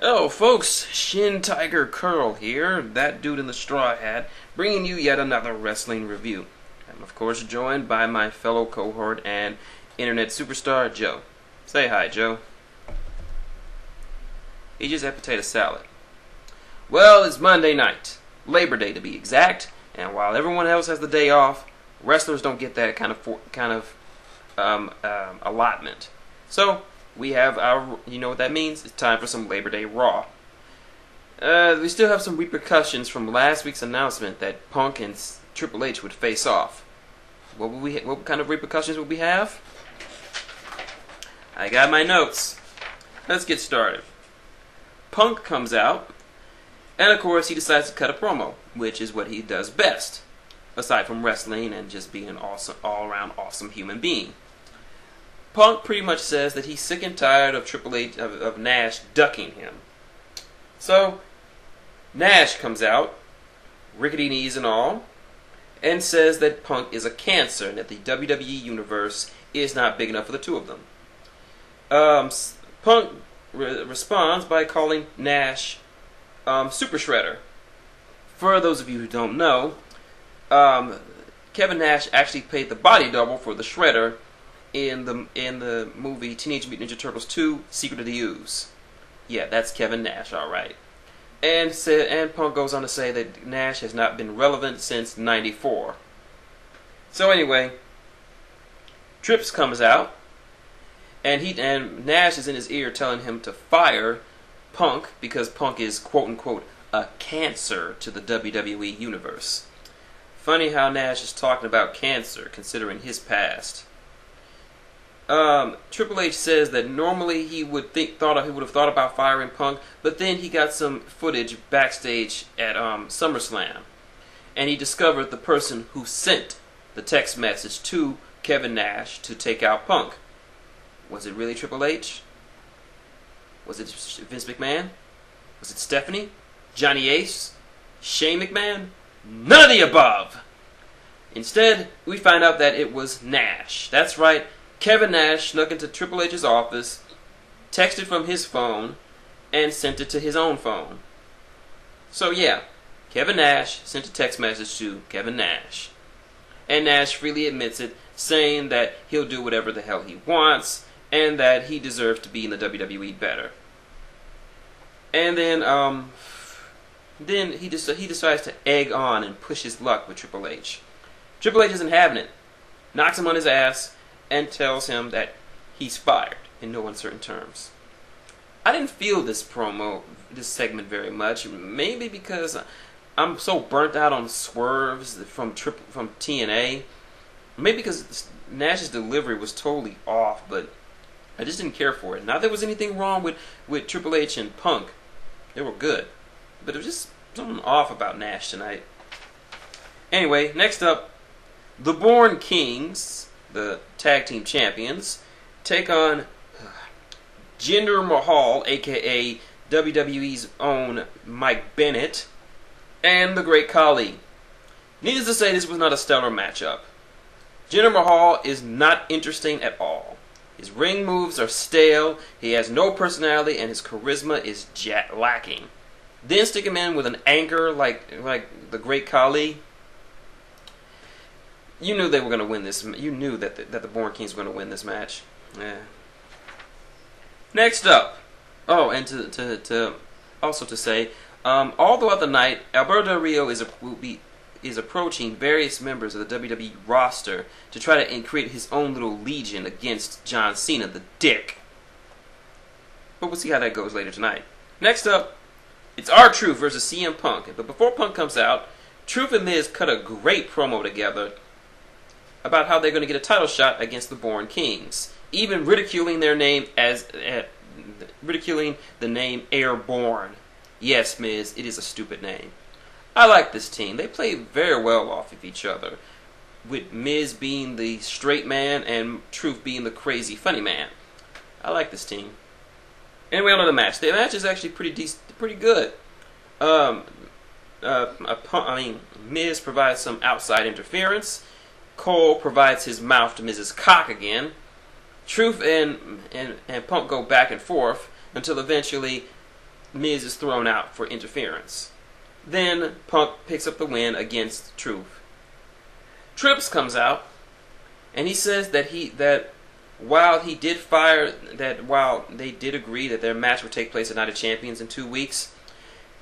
Hello folks, shintigercurl here, that dude in the straw hat, bringing you yet another wrestling review. I'm of course joined by my fellow cohort and internet superstar, Joe. Say hi, Joe. He just had potato salad. Well, it's Monday night, Labor Day to be exact, and while everyone else has the day off, wrestlers don't get that kind of allotment. So, we have our, you know what that means? It's time for some Labor Day Raw. We still have some repercussions from last week's announcement that Punk and Triple H would face off. What kind of repercussions would we have? I got my notes. Let's get started. Punk comes out, and of course he decides to cut a promo, which is what he does best, aside from wrestling and just being an awesome, all-around awesome human being. Punk pretty much says that he's sick and tired of Triple H, of Nash ducking him. So, Nash comes out, rickety knees and all, and says that Punk is a cancer and that the WWE Universe is not big enough for the two of them. Punk responds by calling Nash Super Shredder. For those of you who don't know, Kevin Nash actually paid the body double for the Shredder in the movie Teenage Mutant Ninja Turtles 2: Secret of the Ooze. Yeah, that's Kevin Nash, alright. And Punk goes on to say that Nash has not been relevant since '94. So anyway, Trips comes out, and Nash is in his ear telling him to fire Punk because Punk is quote-unquote a cancer to the WWE Universe. Funny how Nash is talking about cancer considering his past. Triple H says that normally he would have thought about firing Punk, but then he got some footage backstage at SummerSlam, and he discovered the person who sent the text message to Kevin Nash to take out Punk. Was it really Triple H? Was it Vince McMahon? Was it Stephanie? Johnny Ace? Shane McMahon? None of the above! Instead, we find out that it was Nash. That's right. Kevin Nash snuck into Triple H's office, texted from his phone, and sent it to his own phone. So yeah, Kevin Nash sent a text message to Kevin Nash. And Nash freely admits it, saying that he'll do whatever the hell he wants, and that he deserves to be in the WWE better. And then he decides to egg on and push his luck with Triple H. Triple H isn't having it, knocks him on his ass, and tells him that he's fired in no uncertain terms. I didn't feel this segment very much, maybe because I'm so burnt out on swerves from TNA. Maybe because Nash's delivery was totally off, but I just didn't care for it. Not that there was anything wrong with Triple H and Punk. They were good. But there was just something off about Nash tonight. Anyway, next up, the Born Kings, the tag team champions, take on Jinder Mahal, aka WWE's own Mike Bennett, and the Great Khali. Needless to say, this was not a stellar matchup. Jinder Mahal is not interesting at all. His ring moves are stale, he has no personality, and his charisma is lacking. Then stick him in with an anchor like the Great Khali. You knew they were going to win this. You knew that the Born Kings were going to win this match. Yeah. Next up, and to say, all throughout the night, Alberto Del Rio is approaching various members of the WWE roster to try to create his own little legion against John Cena, the Dick. But we'll see how that goes later tonight. Next up, it's R-Truth versus CM Punk. But before Punk comes out, Truth and Miz cut a great promo together about how they're going to get a title shot against the Born Kings, even ridiculing their name ridiculing the name Airborne. Yes, Miz, it is a stupid name. I like this team. They play very well off of each other, with Miz being the straight man and Truth being the crazy funny man. I like this team. Anyway, on to the match. The match is actually pretty good. Miz provides some outside interference. Cole provides his mouth to Mrs. Cock again. Truth and Punk go back and forth until eventually Miz is thrown out for interference. Then Punk picks up the win against Truth. Trips comes out and he says that while they did agree that their match would take place at Night of Champions in 2 weeks,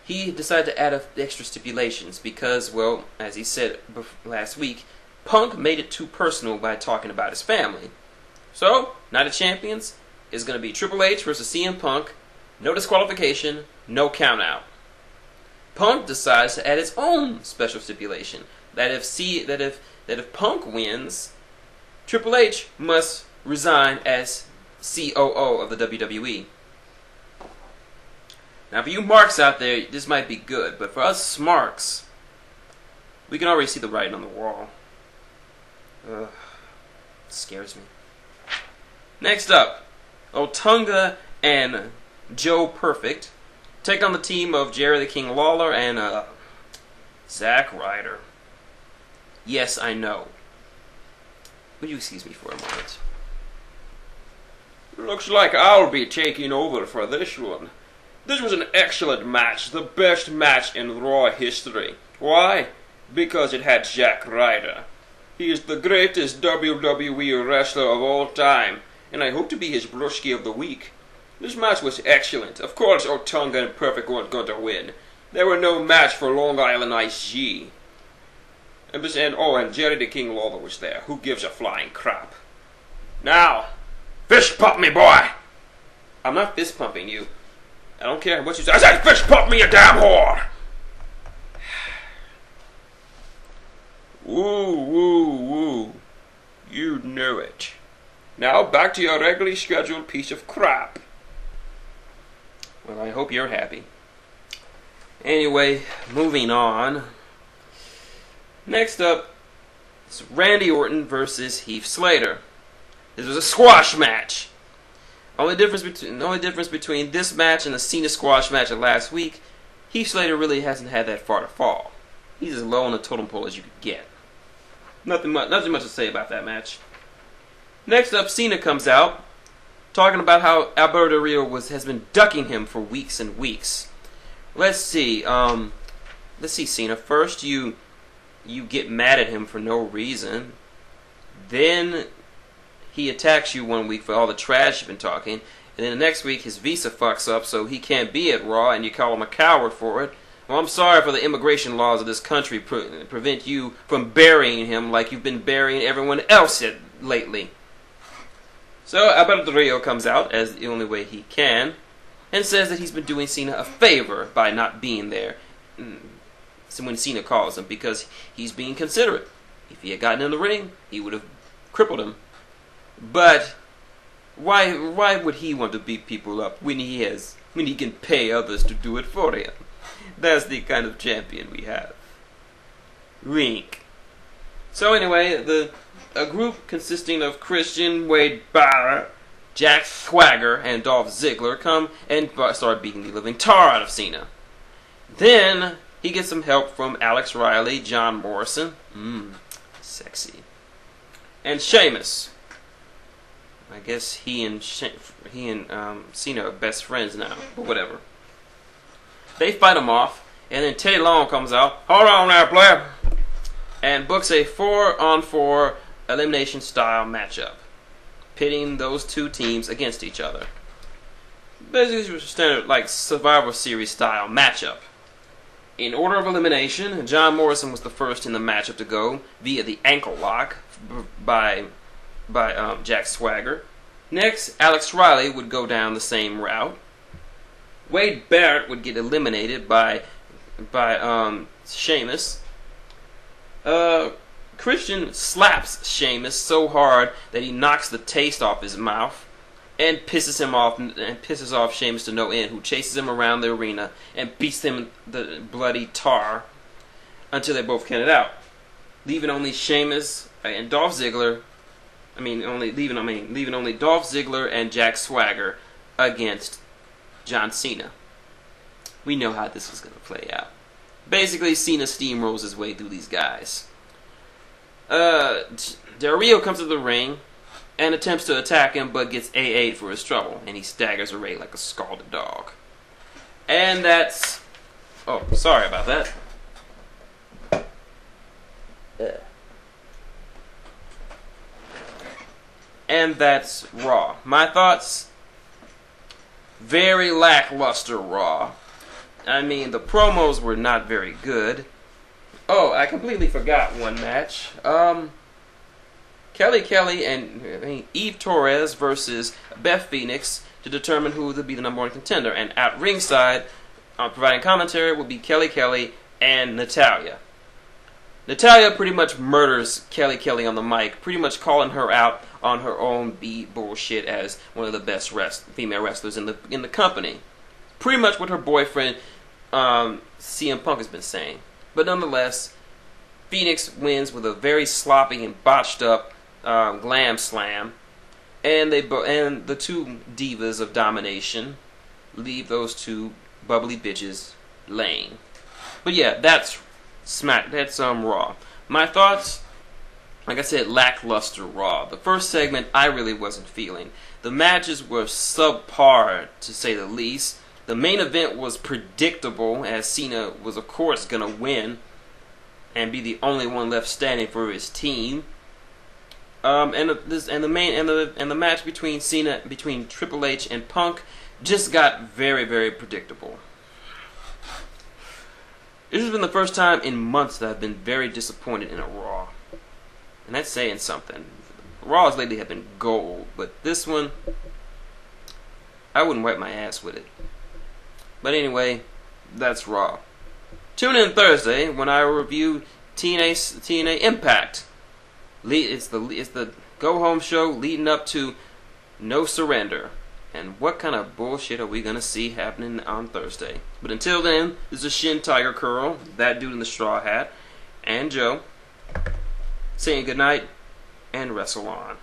he decided to add extra stipulations because, well, as he said last week, Punk made it too personal by talking about his family. So, Night of Champions is going to be Triple H versus CM Punk, no disqualification, no countout. Punk decides to add his own special stipulation that if Punk wins, Triple H must resign as COO of the WWE. Now, for you marks out there, this might be good, but for us smarks, we can already see the writing on the wall. Ugh, scares me. Next up, Otunga and Joe Perfect take on the team of Jerry the King Lawler and Zack Ryder. Yes, I know. Would you excuse me for a moment? Looks like I'll be taking over for this one. This was an excellent match, the best match in Raw history. Why? Because it had Zack Ryder. He is the greatest WWE wrestler of all time, and I hope to be his Brewski of the week. This match was excellent. Of course, Otunga and Perfect weren't going to win. There were no match for Long Island Ice G. And Jerry the King Lawler was there. Who gives a flying crap? Now, fist pump me, boy! I'm not fist pumping you. I don't care what you say. I said fist pump me, you damn whore! Woo, woo, woo. You knew it. Now back to your regularly scheduled piece of crap. Well, I hope you're happy. Anyway, moving on. Next up, it's Randy Orton versus Heath Slater. This was a squash match. Only difference between this match and the Cena squash match of last week, Heath Slater really hasn't had that far to fall. He's as low on the totem pole as you could get. Nothing much to say about that match. Next up, Cena comes out, talking about how Alberto Del Rio has been ducking him for weeks and weeks. Let's see, Cena. First, you get mad at him for no reason. Then he attacks you 1 week for all the trash you've been talking. And then the next week his visa fucks up so he can't be at Raw and you call him a coward for it. Well, I'm sorry for the immigration laws of this country prevent you from burying him like you've been burying everyone else lately. So Alberto Del Rio comes out as the only way he can and says that he's been doing Cena a favor by not being there when Cena calls him because he's being considerate. If he had gotten in the ring, he would have crippled him. But why would he want to beat people up when he can pay others to do it for him? That's the kind of champion we have. Wink. So anyway, a group consisting of Christian, Wade Barrett, Jack Swagger, and Dolph Ziggler come and start beating the living tar out of Cena. Then he gets some help from Alex Riley, John Morrison, sexy, and Sheamus. I guess he and Cena are best friends now, but whatever. They fight him off, and then Teddy Long comes out. Hold on there, player, and books a 4-on-4 elimination style matchup, pitting those two teams against each other. Basically, a standard Survivor Series style matchup. In order of elimination, John Morrison was the first in the matchup to go via the ankle lock by Jack Swagger. Next, Alex Riley would go down the same route. Wade Barrett would get eliminated by Sheamus. Christian slaps Sheamus so hard that he knocks the taste off his mouth and pisses off Sheamus to no end, who chases him around the arena and beats him the bloody tar until they both count it out, leaving only Sheamus and Dolph Ziggler. Leaving only Dolph Ziggler and Jack Swagger against John Cena. We know how this was going to play out. Basically, Cena steamrolls his way through these guys. Del Rio comes to the ring and attempts to attack him, but gets AA'd for his trouble, and he staggers away like a scalded dog. And that's... Oh, sorry about that. And that's Raw. My thoughts? Very lackluster Raw. I mean, the promos were not very good. Oh, I completely forgot one match. Kelly and Eve Torres versus Beth Phoenix to determine who would be the number one contender. And at ringside, providing commentary, will be Kelly and Natalya. Natalya pretty much murders Kelly on the mic, pretty much calling her out on her own beat bullshit as one of the best female wrestlers in the company. Pretty much what her boyfriend CM Punk has been saying. But nonetheless, Phoenix wins with a very sloppy and botched up glam slam, and the two divas of domination leave those two bubbly bitches laying. But yeah, that's Raw. My thoughts, like I said, lackluster Raw. The first segment I really wasn't feeling. The matches were subpar, to say the least. The main event was predictable, as Cena was of course gonna win and be the only one left standing for his team. And the match between Triple H and Punk just got very, very predictable. This has been the first time in months that I've been very disappointed in a Raw. And that's saying something. Raws lately have been gold, but this one, I wouldn't wipe my ass with it. But anyway, that's Raw. Tune in Thursday when I review TNA Impact. It's the go-home show leading up to No Surrender. And what kind of bullshit are we going to see happening on Thursday? But until then, this is shintigercurl, that dude in the straw hat, and Joe, saying goodnight and wrestle on.